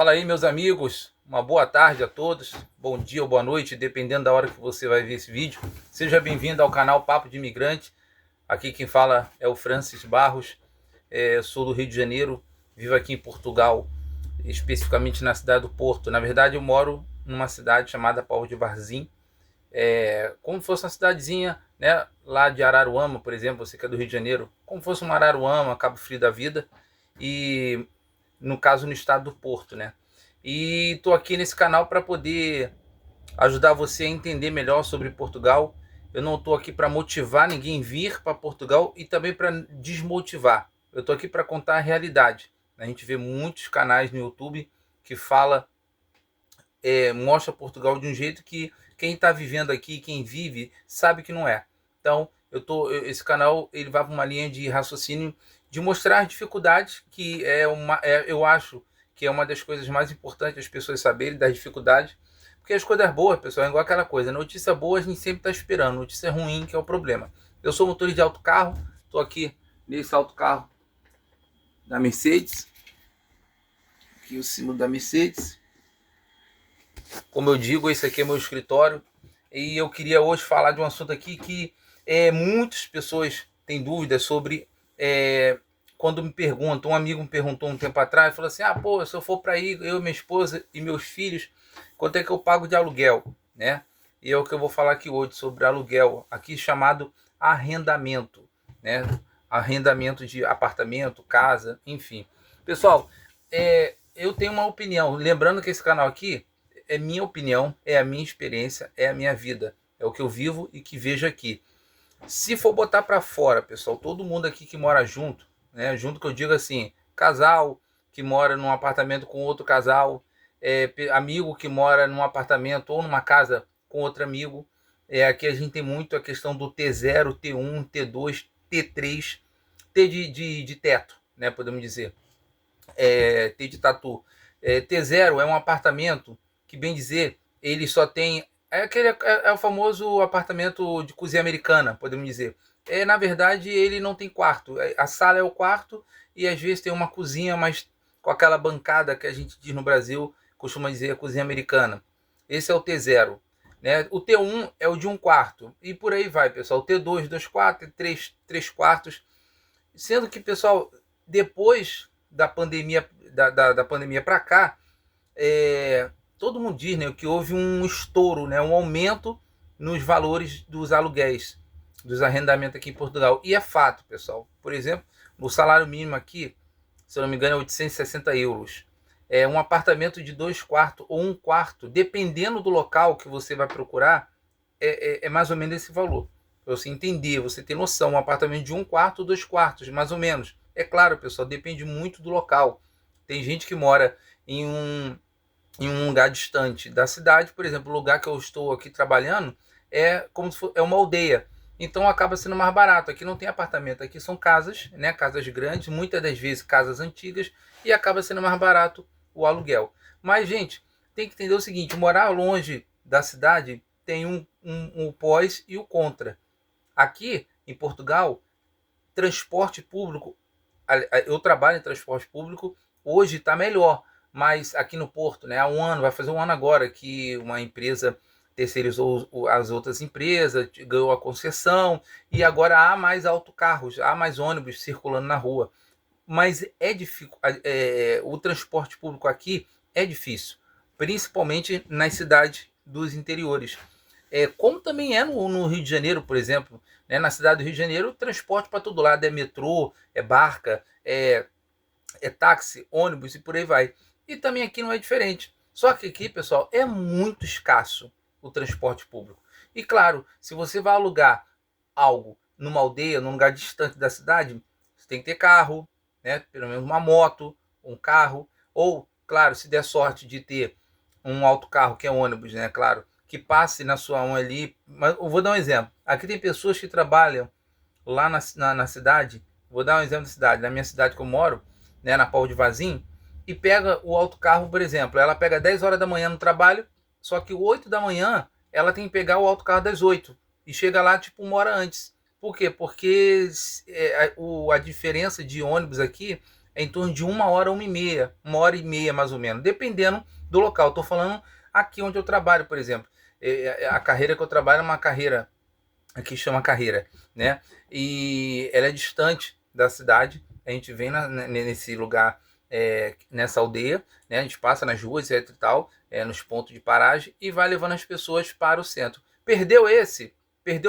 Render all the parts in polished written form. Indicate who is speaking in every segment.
Speaker 1: Fala aí, meus amigos, uma boa tarde a todos, bom dia ou boa noite, dependendo da hora que você vai ver esse vídeo. Seja bem-vindo ao canal Papo de Imigrante. Aqui quem fala é o Francis Barros, sou do Rio de Janeiro, vivo aqui em Portugal, especificamente na cidade do Porto. Na verdade, eu moro numa cidade chamada Póvoa de Varzim, como fosse uma cidadezinha, né, lá de Araruama, por exemplo, você que é do Rio de Janeiro, como fosse uma Araruama, Cabo Frio da vida, e no caso no estado do Porto, né? E estou aqui nesse canal para poder ajudar você a entender melhor sobre Portugal. Eu não estou aqui para motivar ninguém a vir para Portugal e também para desmotivar. Eu estou aqui para contar a realidade. A gente vê muitos canais no YouTube que mostra Portugal de um jeito que quem está vivendo aqui, quem vive, sabe que não é. Então, esse canal ele vai para uma linha de raciocínio de mostrar dificuldades, que eu acho que é uma das coisas mais importantes as pessoas saberem das dificuldades, porque as coisas boas, pessoal, é igual aquela coisa, notícia boa a gente sempre está esperando, notícia ruim que é o problema. Eu sou motorista de autocarro, estou aqui nesse autocarro da Mercedes, aqui o símbolo da Mercedes. Como eu digo, esse aqui é meu escritório e eu queria hoje falar de um assunto aqui que muitas pessoas têm dúvidas sobre. Quando me perguntam, um amigo me perguntou um tempo atrás, falou assim: pô, se eu for para aí, eu, minha esposa e meus filhos, quanto é que eu pago de aluguel, né? E é o que eu vou falar aqui hoje sobre aluguel, aqui chamado arrendamento, né? Arrendamento de apartamento, casa, enfim. Pessoal, eu tenho uma opinião, lembrando que esse canal aqui é minha opinião, é a minha experiência, é a minha vida, é o que eu vivo e que vejo aqui. Se for botar para fora, pessoal, todo mundo aqui que mora junto, né? Junto que eu digo assim, casal que mora num apartamento com outro casal, amigo que mora num apartamento ou numa casa com outro amigo. Aqui a gente tem muito a questão do T0, T1, T2, T3, T de teto, né? Podemos dizer. T de tatu. T0 é um apartamento que, bem dizer, ele só tem. É o famoso apartamento de cozinha americana, podemos dizer. Na verdade, ele não tem quarto. A sala é o quarto e às vezes tem uma cozinha, mas com aquela bancada que a gente diz no Brasil, costuma dizer a cozinha americana. Esse é o T0. Né? O T1 é o de um quarto. E por aí vai, pessoal. O T2, 2 quartos, T3, 3 quartos. Sendo que, pessoal, depois da pandemia, da pandemia para cá, todo mundo diz, né, que houve um estouro, né, um aumento nos valores dos aluguéis, dos arrendamentos aqui em Portugal. E é fato, pessoal. Por exemplo, o salário mínimo aqui, se eu não me engano, é 860 euros. Um apartamento de 2 quartos ou 1 quarto, dependendo do local que você vai procurar, é mais ou menos esse valor. Para você entender, você ter noção, um apartamento de 1 quarto ou 2 quartos, mais ou menos. É claro, pessoal, depende muito do local. Tem gente que mora em um lugar distante da cidade, por exemplo, o lugar que eu estou aqui trabalhando é como se fosse, uma aldeia. Então acaba sendo mais barato. Aqui não tem apartamento, aqui são casas, né? Casas grandes, muitas das vezes casas antigas, e acaba sendo mais barato o aluguel. Mas, gente, tem que entender o seguinte: morar longe da cidade tem um pós e o contra. Aqui em Portugal, transporte público, eu trabalho em transporte público, hoje está melhor, mas aqui no Porto, né, há um ano, vai fazer um ano agora que uma empresa terceirizou as outras empresas, ganhou a concessão e agora há mais autocarros, há mais ônibus circulando na rua. Mas é difícil, o transporte público aqui é difícil, principalmente nas cidades dos interiores. Como também é no Rio de Janeiro, por exemplo, né? Na cidade do Rio de Janeiro, transporte para todo lado, é metrô, é barca, táxi, ônibus e por aí vai. E também aqui não é diferente. Só que aqui, pessoal, é muito escasso o transporte público. E claro, se você vai alugar algo numa aldeia, num lugar distante da cidade, você tem que ter carro, né? Pelo menos uma moto, um carro, ou, claro, se der sorte de ter um autocarro que é ônibus, né? Claro, que passe na sua mão ali. Mas eu vou dar um exemplo. Aqui tem pessoas que trabalham lá na cidade. Vou dar um exemplo da cidade. Na minha cidade que eu moro, né, na Póvoa de Varzim, e pega o autocarro, por exemplo. Ela pega 10 horas da manhã no trabalho, só que 8 da manhã ela tem que pegar o autocarro das 8 e chega lá tipo 1 hora antes. Por quê? Porque a diferença de ônibus aqui é em torno de 1 hora, 1h30, 1 hora e meia mais ou menos, dependendo do local. Estou falando aqui onde eu trabalho, por exemplo. A carreira que eu trabalho é uma carreira, aqui chama carreira, né? E ela é distante da cidade. A gente vem nesse lugar, nessa aldeia, né? A gente passa nas ruas, etc e tal, nos pontos de paragem e vai levando as pessoas para o centro. Perdeu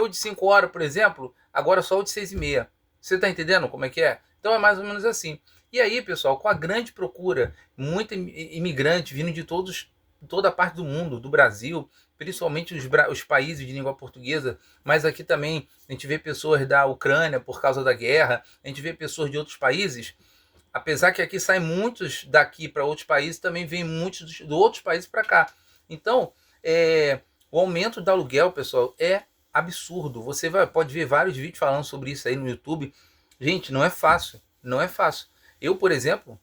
Speaker 1: de 5 horas, por exemplo, agora só o de 6h30. Você está entendendo como é que é? Então é mais ou menos assim. E aí, pessoal, com a grande procura, muito imigrante vindo de toda a parte do mundo, do Brasil, principalmente os países de língua portuguesa, mas aqui também a gente vê pessoas da Ucrânia por causa da guerra, a gente vê pessoas de outros países, apesar que aqui saem muitos daqui para outros países, também vem muitos de outros países para cá. Então, o aumento do aluguel, pessoal, é absurdo. Você pode ver vários vídeos falando sobre isso aí no YouTube. Gente, não é fácil, não é fácil. Eu, por exemplo,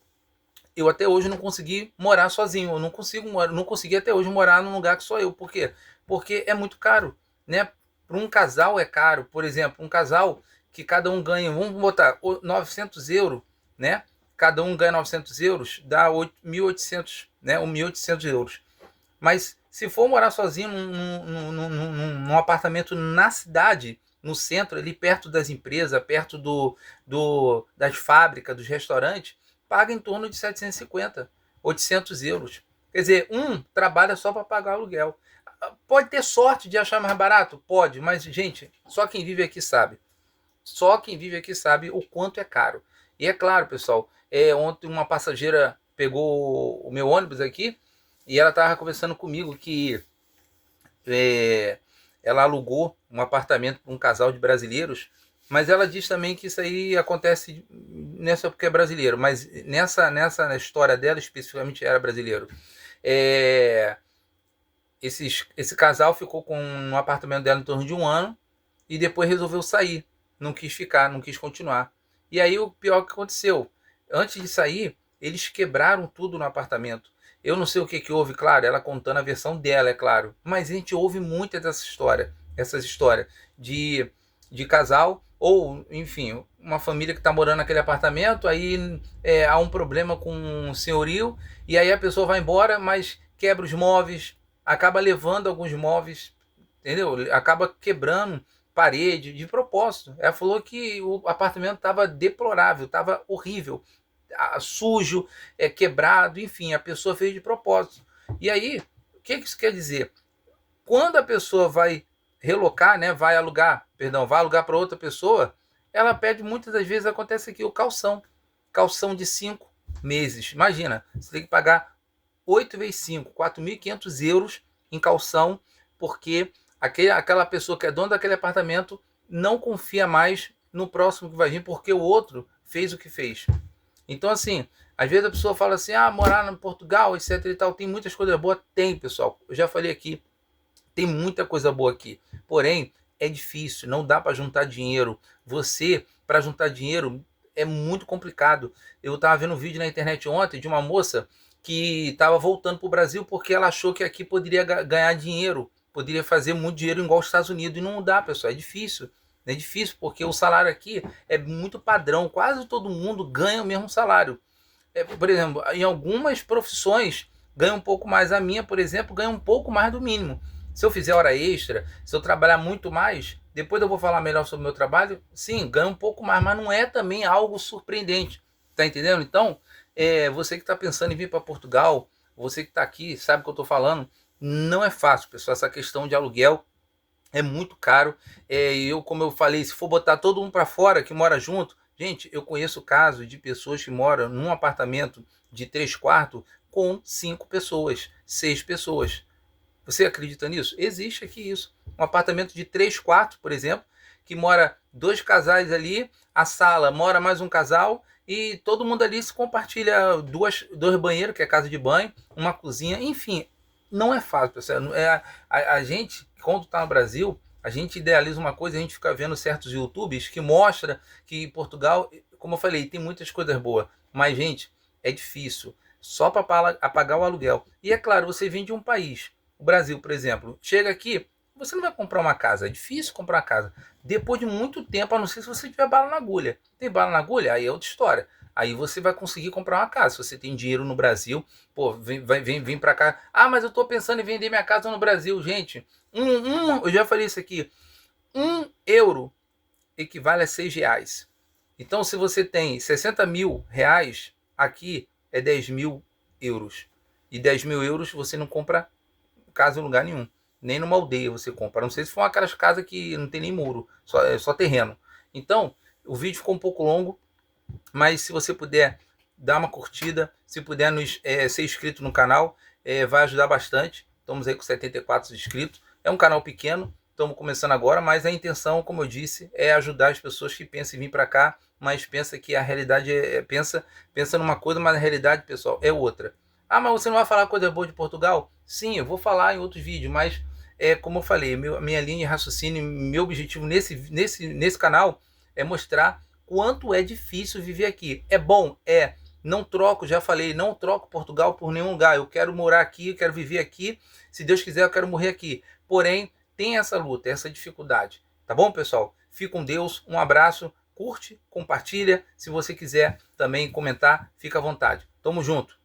Speaker 1: eu até hoje não consegui morar sozinho. Eu não consegui até hoje morar num lugar que só eu. Por quê? Porque é muito caro, né? Para um casal é caro. Por exemplo, um casal que cada um ganha, vamos botar 900 euros, né? Cada um ganha 900 euros, dá 1.800, né? 1.800 euros. Mas se for morar sozinho num apartamento na cidade, no centro, ali perto das empresas, perto das fábricas, dos restaurantes, paga em torno de 750, 800 euros. Quer dizer, trabalha só para pagar o aluguel. Pode ter sorte de achar mais barato? Pode, mas, gente, só quem vive aqui sabe. Só quem vive aqui sabe o quanto é caro. E é claro, pessoal, ontem uma passageira pegou o meu ônibus aqui e ela estava conversando comigo que ela alugou um apartamento para um casal de brasileiros, mas ela diz também que isso aí acontece não é só porque é brasileiro, mas nessa história dela especificamente era brasileiro. Esse casal ficou com um apartamento dela em torno de 1 ano e depois resolveu sair, não quis ficar, não quis continuar. E aí o pior que aconteceu, antes de sair, eles quebraram tudo no apartamento. Eu não sei o que houve, claro, ela contando a versão dela, é claro. Mas a gente ouve muito essas histórias de casal, ou, enfim, uma família que está morando naquele apartamento, aí há um problema com um senhorio, e aí a pessoa vai embora, mas quebra os móveis, acaba levando alguns móveis, entendeu? Acaba quebrando parede de propósito. Ela falou que o apartamento estava deplorável, estava horrível, sujo, quebrado, enfim, a pessoa fez de propósito. E aí, o que isso quer dizer? Quando a pessoa vai relocar, né, vai alugar para outra pessoa, ela pede, muitas das vezes acontece aqui, o calção de 5 meses. Imagina, você tem que pagar 8 vezes 5, 4.500 euros em calção, porque aquela pessoa que é dona daquele apartamento não confia mais no próximo que vai vir, porque o outro fez o que fez. Então, assim, às vezes a pessoa fala assim, morar em Portugal, etc e tal, tem muitas coisas boas. Tem, pessoal. Eu já falei aqui, tem muita coisa boa aqui. Porém, é difícil, não dá para juntar dinheiro. Para juntar dinheiro, é muito complicado. Eu estava vendo um vídeo na internet ontem de uma moça que estava voltando para o Brasil porque ela achou que aqui poderia ganhar dinheiro, poderia fazer muito dinheiro igual aos Estados Unidos. E não dá, pessoal, é difícil. É difícil porque o salário aqui é muito padrão, quase todo mundo ganha o mesmo salário. Por exemplo, em algumas profissões ganha um pouco mais. A minha, por exemplo, ganha um pouco mais do mínimo. Se eu fizer hora extra, se eu trabalhar muito mais, depois eu vou falar melhor sobre o meu trabalho, sim, ganha um pouco mais, mas não é também algo surpreendente. Tá entendendo? Então, você que está pensando em vir para Portugal, você que está aqui, sabe o que eu estou falando, não é fácil, pessoal, essa questão de aluguel. É muito caro. Como eu falei, se for botar todo mundo para fora que mora junto, gente, eu conheço casos de pessoas que moram num apartamento de 3 quartos com 5 pessoas, 6 pessoas. Você acredita nisso? Existe aqui isso. Um apartamento de 3 quartos, por exemplo, que mora 2 casais ali, a sala mora mais um casal e todo mundo ali se compartilha dois banheiros, que é casa de banho, uma cozinha, enfim. Não é fácil, pessoal. A gente, quando está no Brasil, a gente idealiza uma coisa, a gente fica vendo certos YouTubes que mostra que Portugal, como eu falei, tem muitas coisas boas. Mas, gente, é difícil. Só para pagar o aluguel. E é claro, você vem de um país, o Brasil, por exemplo, chega aqui, você não vai comprar uma casa, é difícil comprar uma casa. Depois de muito tempo, a não ser se você tiver bala na agulha. Tem bala na agulha? Aí é outra história. Aí você vai conseguir comprar uma casa. Se você tem dinheiro no Brasil, pô, vem para cá. Ah, mas eu estou pensando em vender minha casa no Brasil, gente. Eu já falei isso aqui. €1 equivale a R$ 6. Então, se você tem 60 mil reais, aqui é 10 mil euros. E 10 mil euros você não compra casa em lugar nenhum. Nem numa aldeia você compra. Não sei se for aquelas casas que não tem nem muro, é só terreno. Então, o vídeo ficou um pouco longo, mas se você puder dar uma curtida, se puder ser inscrito no canal, vai ajudar bastante. Estamos aí com 74 inscritos. É um canal pequeno, estamos começando agora, mas a intenção, como eu disse, é ajudar as pessoas que pensam em vir para cá, mas pensa que a realidade pensa numa coisa, mas a realidade, pessoal, é outra. Ah, mas você não vai falar coisa boa de Portugal? Sim, eu vou falar em outros vídeos, mas como eu falei, minha linha de raciocínio, meu objetivo nesse canal é mostrar quanto é difícil viver aqui. É bom? É. Não troco, já falei, não troco Portugal por nenhum lugar. Eu quero morar aqui, eu quero viver aqui. Se Deus quiser, eu quero morrer aqui. Porém, tem essa luta, essa dificuldade. Tá bom, pessoal? Fica com Deus, um abraço, curte, compartilha. Se você quiser também comentar, fica à vontade. Tamo junto.